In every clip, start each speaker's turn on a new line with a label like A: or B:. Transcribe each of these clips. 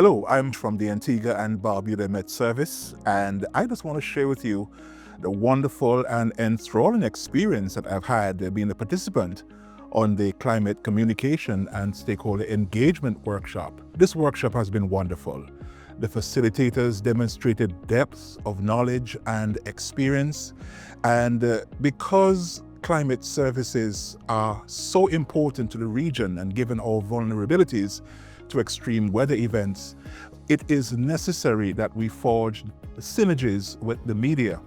A: Hello, I'm from the Antigua and Barbuda Met Service, and I just want to share with you the wonderful and enthralling experience that I've had being a participant on the Climate Communication and Stakeholder Engagement Workshop. This workshop has been wonderful. The facilitators demonstrated depth of knowledge and experience, and because climate services are so important to the region and given our vulnerabilities to extreme weather events, it is necessary that we forge synergies with the media.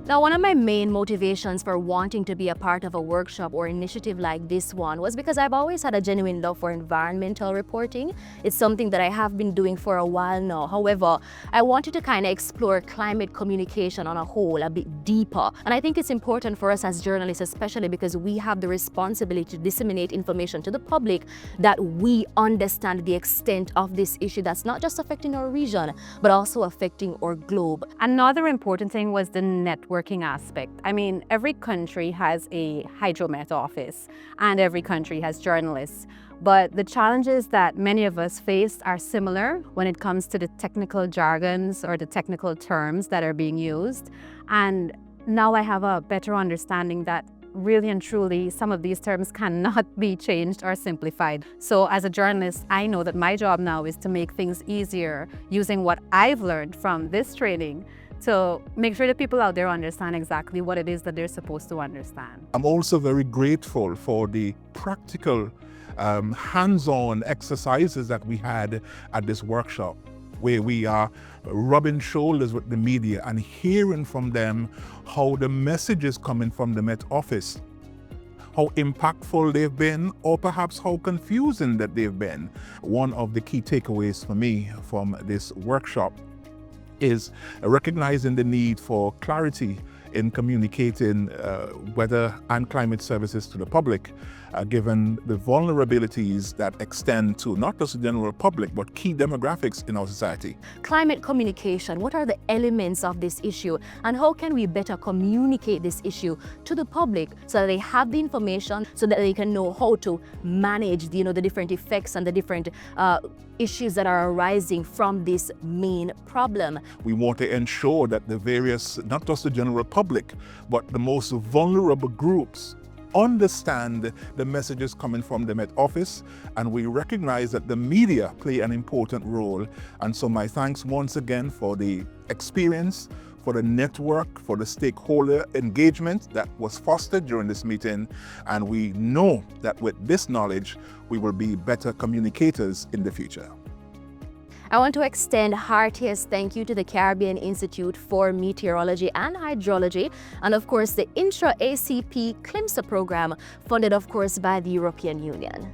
B: Now, one of my main motivations for wanting to be a part of a workshop or initiative like this one was because I've always had a genuine love for environmental reporting. It's something that I have been doing for a while now. However, I wanted to kind of explore climate communication on a whole a bit deeper. And I think it's important for us as journalists, especially because we have the responsibility to disseminate information to the public, that we understand the extent of this issue that's not just affecting our region, but also affecting our globe.
C: Another important thing was the networking aspect. I mean, every country has a hydromet office and every country has journalists. But the challenges that many of us face are similar when it comes to the technical jargons or the technical terms that are being used. And now I have a better understanding that really and truly some of these terms cannot be changed or simplified. So as a journalist, I know that my job now is to make things easier using what I've learned from this training to make sure that people out there understand exactly what it is that they're supposed to understand.
A: I'm also very grateful for the practical hands-on exercises that we had at this workshop, where we are rubbing shoulders with the media and hearing from them how the messages coming from the Met Office, how impactful they've been, or perhaps how confusing that they've been. One of the key takeaways for me from this workshop is recognizing the need for clarity in communicating weather and climate services to the public, given the vulnerabilities that extend to not just the general public, but key demographics in our society.
B: Climate communication, what are the elements of this issue, and how can we better communicate this issue to the public so that they have the information, so that they can know how to manage the different effects and the different issues that are arising from this main problem.
A: We want to ensure that the various, not just the general public, but the most vulnerable groups understand the messages coming from the Met Office, and we recognize that the media play an important role. And so my thanks once again for the experience, for the network, for the stakeholder engagement that was fostered during this meeting. And we know that with this knowledge, we will be better communicators in the future.
B: I want to extend heartiest thank you to the Caribbean Institute for Meteorology and Hydrology, and of course the Intra-ACP ClimSA program, funded of course by the European Union.